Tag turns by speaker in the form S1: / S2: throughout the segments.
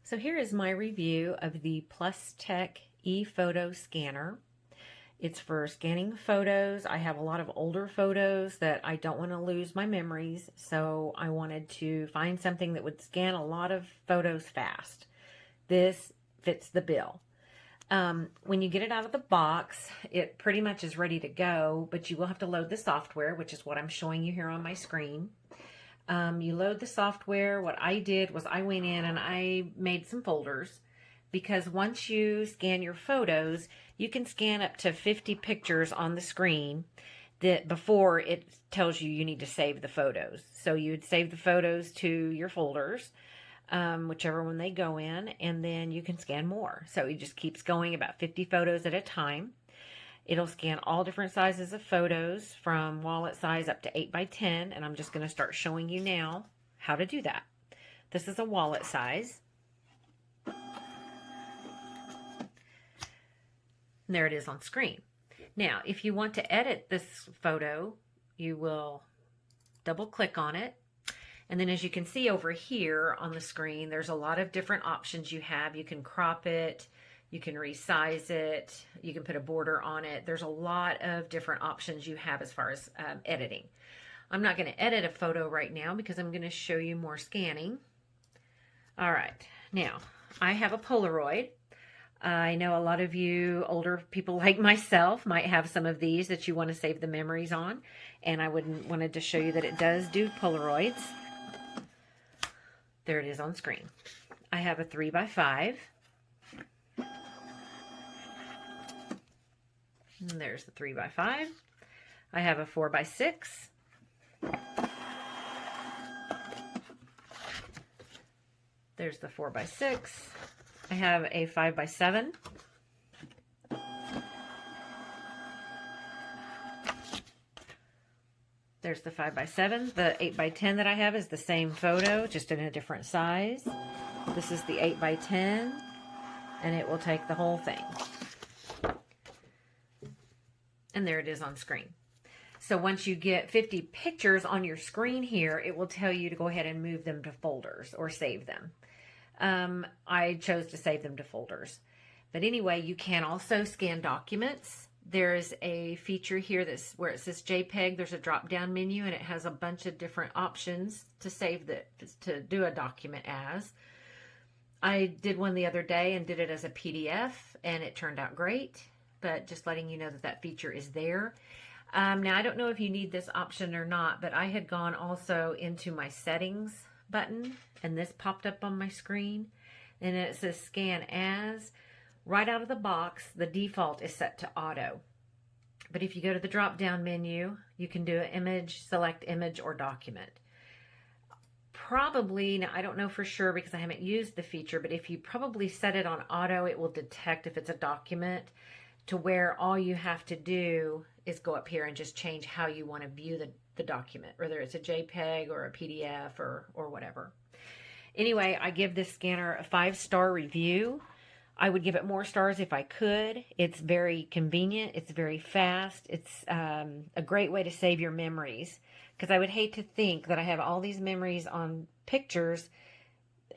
S1: So here is my review of the Plustek ePhoto scanner. It's for scanning photos. I have a lot of older photos that I don't want to lose my memories, so I wanted to find something that would scan a lot of photos fast. This fits the bill. When you get it out of the box, it pretty much is ready to go, but you will have to load the software, which is what I'm showing you here on my screen. You load the software. What I did was I went in and I made some folders, because once you scan your photos, you can scan up to 50 pictures on the screen that before it tells you need to save the photos. So you would save the photos to your folders, whichever one they go in, and then you can scan more. So it just keeps going about 50 photos at a time. It'll scan all different sizes of photos from wallet size up to 8 by 10, and I'm just going to start showing you now how to do that. This is a wallet size. And there it is on screen. Now, if you want to edit this photo, you will double click on it. And then as you can see over here on the screen, there's a lot of different options you have. You can crop it. You can resize it. You can put a border on it. There's a lot of different options you have as far as editing. I'm not going to edit a photo right now because I'm going to show you more scanning. All right. Now, I have a Polaroid. I know a lot of you older people like myself might have some of these that you want to save the memories on. And I wanted to show you that it does do Polaroids. There it is on screen. I have a 3 by 5. And there's the 3 by 5. I have a 4 by 6. There's the 4 by 6. I have a 5 by 7. There's the 5 by 7. The 8 by 10 that I have is the same photo, just in a different size. This is the 8 by 10, and it will take the whole thing. And there it is on screen. So once you get 50 pictures on your screen here, it will tell you to go ahead and move them to folders or save them. I chose to save them to folders. But anyway, you can also scan documents. There's a feature here that's where it says JPEG. There's a drop-down menu, and it has a bunch of different options to save to do a document as. I did one the other day and did it as a PDF, and it turned out great. But just letting you know that that feature is there. Now, I don't know if you need this option or not, but I had gone also into my settings button, and this popped up on my screen, and it says scan as. Right out of the box, the default is set to auto. But if you go to the drop-down menu, you can do an image, select image or document. Probably, now I don't know for sure because I haven't used the feature, but if you probably set it on auto, it will detect if it's a document, to where all you have to do is go up here and just change how you want to view the document, whether it's a JPEG or a PDF or whatever. Anyway, I give this scanner a 5-star review. I would give it more stars if I could. It's very convenient. It's very fast. It's a great way to save your memories, because I would hate to think that I have all these memories on pictures,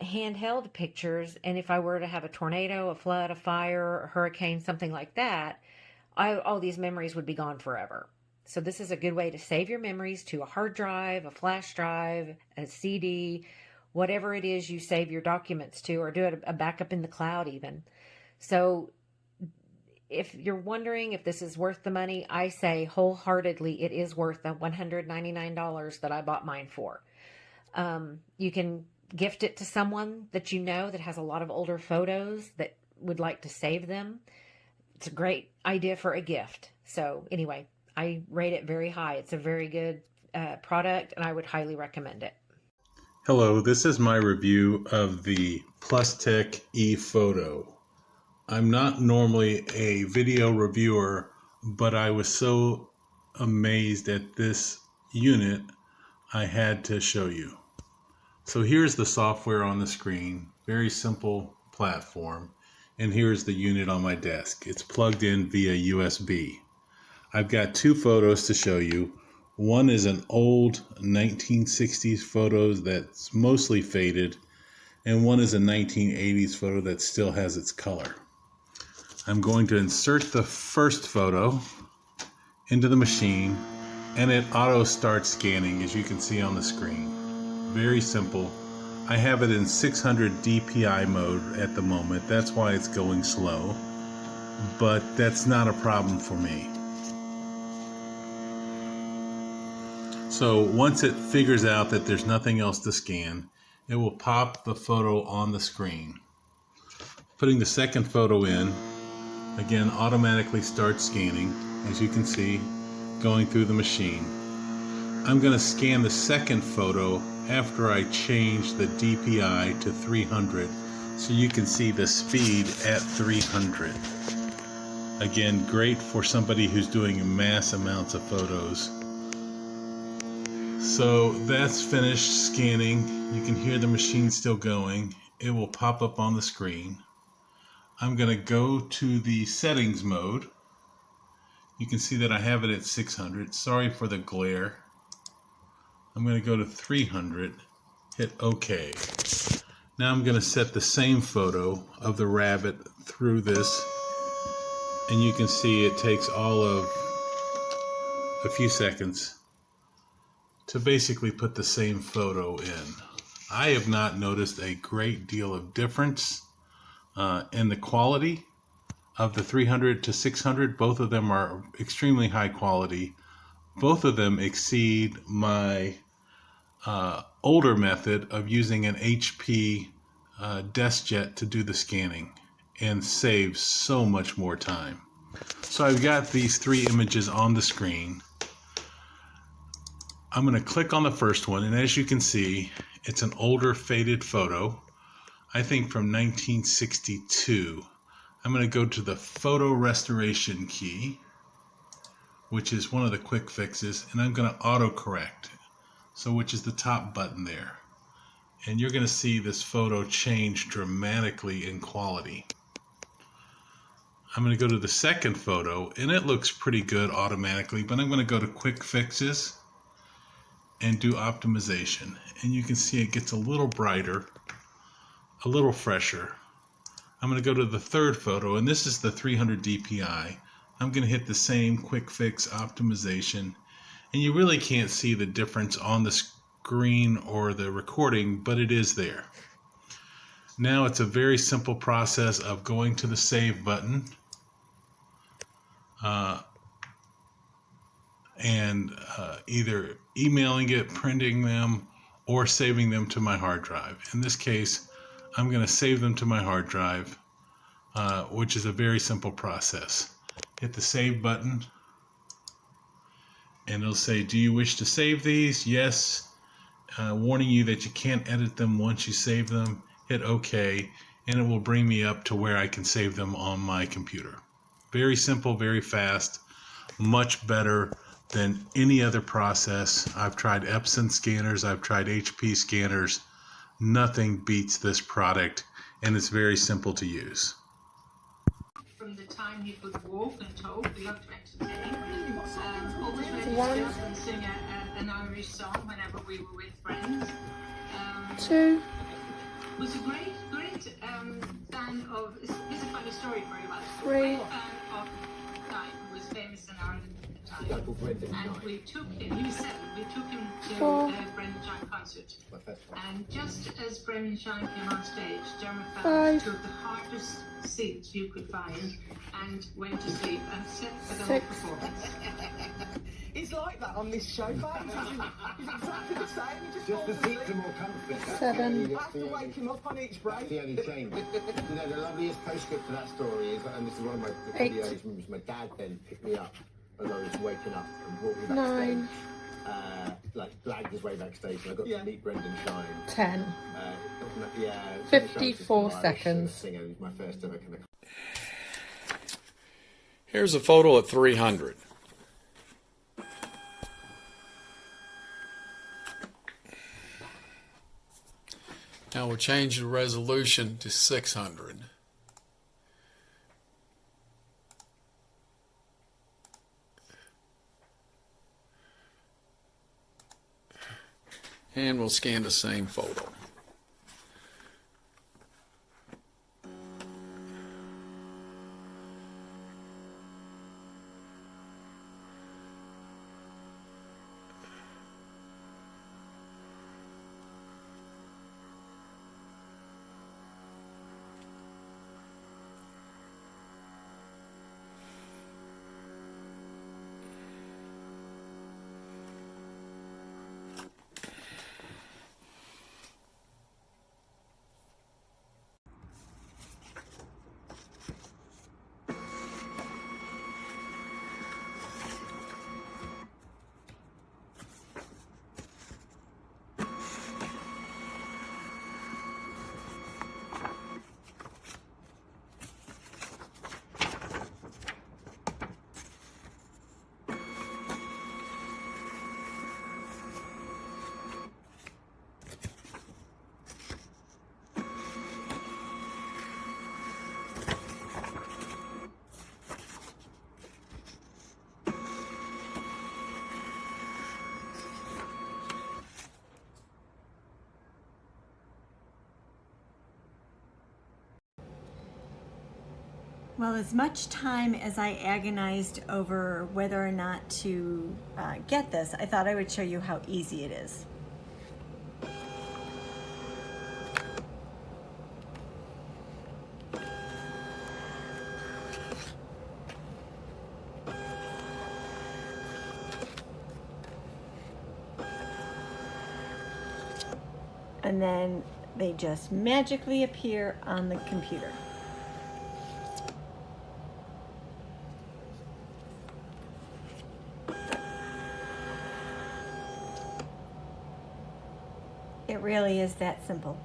S1: handheld pictures, and if I were to have a tornado, a flood, a fire, a hurricane, something like that, all these memories would be gone forever. So this is a good way to save your memories to a hard drive, a flash drive, a CD, whatever it is you save your documents to, or do a backup in the cloud even. So if you're wondering if this is worth the money, I say wholeheartedly it is worth the $199 that I bought mine for. You can gift it to someone that you know that has a lot of older photos that would like to save them. It's a great idea for a gift. So anyway, I rate it very high. It's a very good product, and I would highly recommend it.
S2: Hello, this is my review of the Plustek ePhoto. I'm not normally a video reviewer, but I was so amazed at this unit, I had to show you. So here's the software on the screen, very simple platform, and here's the unit on my desk. It's plugged in via USB. I've got 2 photos to show you. One is an old 1960s photo that's mostly faded, and one is a 1980s photo that still has its color. I'm going to insert the first photo into the machine, and it auto starts scanning, as you can see on the screen. Very simple. I have it in 600 DPI mode at the moment. That's why it's going slow, but that's not a problem for me. So once it figures out that there's nothing else to scan, it will pop the photo on the screen. Putting the second photo in, again, automatically starts scanning, as you can see, going through the machine. I'm going to scan the second photo after I change the DPI to 300, so you can see the speed at 300. Again, great for somebody who's doing mass amounts of photos. So that's finished scanning. You can hear the machine still going. It will pop up on the screen. I'm going to go to the settings mode. You can see that I have it at 600. Sorry for the glare. I'm going to go to 300, hit OK. Now I'm going to set the same photo of the rabbit through this, and you can see it takes all of a few seconds to basically put the same photo in. I have not noticed a great deal of difference in the quality of the 300 to 600. Both of them are extremely high quality. Both of them exceed my older method of using an HP DeskJet to do the scanning, and saves so much more time. So I've got these three images on the screen. I'm going to click on the first one, and as you can see, it's an older faded photo, I think from 1962. I'm going to go to the photo restoration key, which is one of the quick fixes, and I'm going to autocorrect, so which is the top button there. And you're going to see this photo change dramatically in quality. I'm going to go to the second photo, and it looks pretty good automatically, but I'm going to go to quick fixes and do optimization, and you can see it gets a little brighter, a little fresher. I'm going to go to the third photo, and this is the 300 DPI. I'm going to hit the same quick fix optimization, and you really can't see the difference on the screen or the recording, but it is there. Now it's a very simple process of going to the save button and either emailing it, printing them, or saving them to my hard drive. In this case, I'm going to save them to my hard drive, which is a very simple process. Hit the save button, and it'll say, do you wish to save these? Yes. Warning you that you can't edit them once you save them. Hit OK, and it will bring me up to where I can save them on my computer. Very simple, very fast, much better than any other process. I've tried Epson scanners, I've tried HP scanners. Nothing beats this product, and it's very simple to use.
S3: From the time he could walk and talk, we love to entertain. Always ready to get up and sing an Irish song whenever we were with friends.
S4: Two.
S3: Was a great fan of. This is a funny story for you about.
S4: Three.
S3: Great fan of Knight, who was famous in Ireland at the time. And we took him. He was 7. We took him to a Brendan Shine concert. And just as Brendan Shine came on stage, Dermot Fallon took the hardest seats you could find and went to sleep and slept for the whole performance.
S5: It's like that on this show, babe. He's exactly the same. He
S6: Just the seats are more comfortable.
S4: 7.
S5: You have to wake him up on each break.
S6: That's the only change. You know, the loveliest postscript to that story is, and this is one of my earliest memories, my dad then picked me up as I was waking up and brought me backstage.
S4: 9.
S6: Like, blagged his way backstage, and I got to meet Brendan Shine.
S4: 10.
S6: 54
S4: seconds.
S6: Singer. He was my first ever kind of.
S7: Here's a photo at 300. Now we'll change the resolution to 600. And we'll scan the same photo.
S8: Well, as much time as I agonized over whether or not to get this, I thought I would show you how easy it is. And then they just magically appear on the computer. It really is that simple.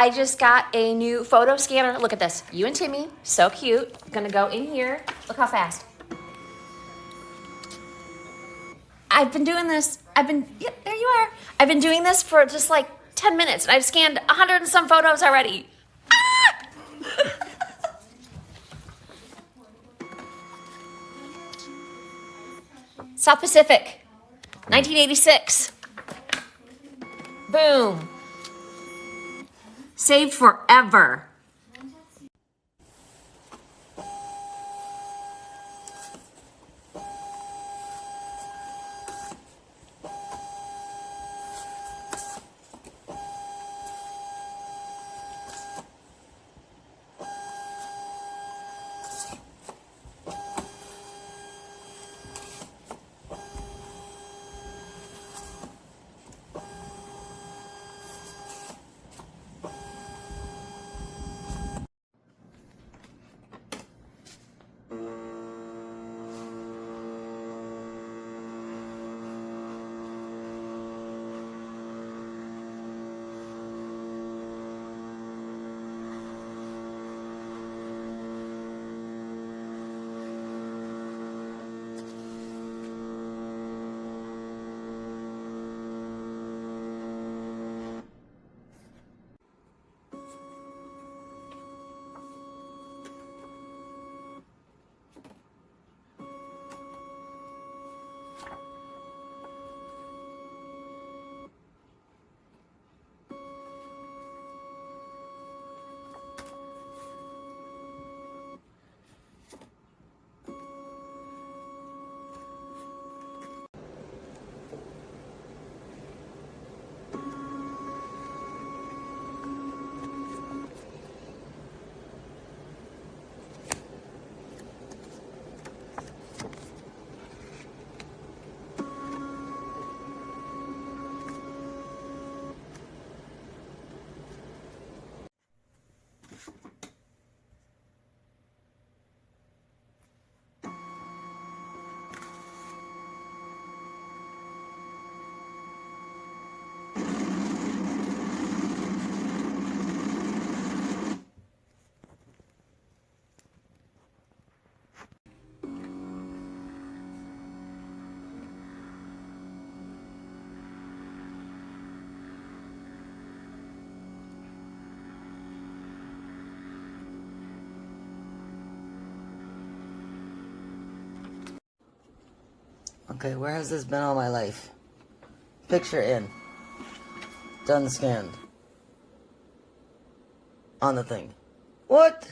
S9: I just got a new photo scanner. Look at this. You and Timmy, so cute. Gonna go in here. Look how fast. I've been doing this. Yep, there you are. I've been doing this for just like 10 minutes and I've scanned 100 and some photos already. Ah! South Pacific, 1986. Boom. Saved forever.
S10: Okay, where has this been all my life? Picture in. Done scanned. On the thing. What?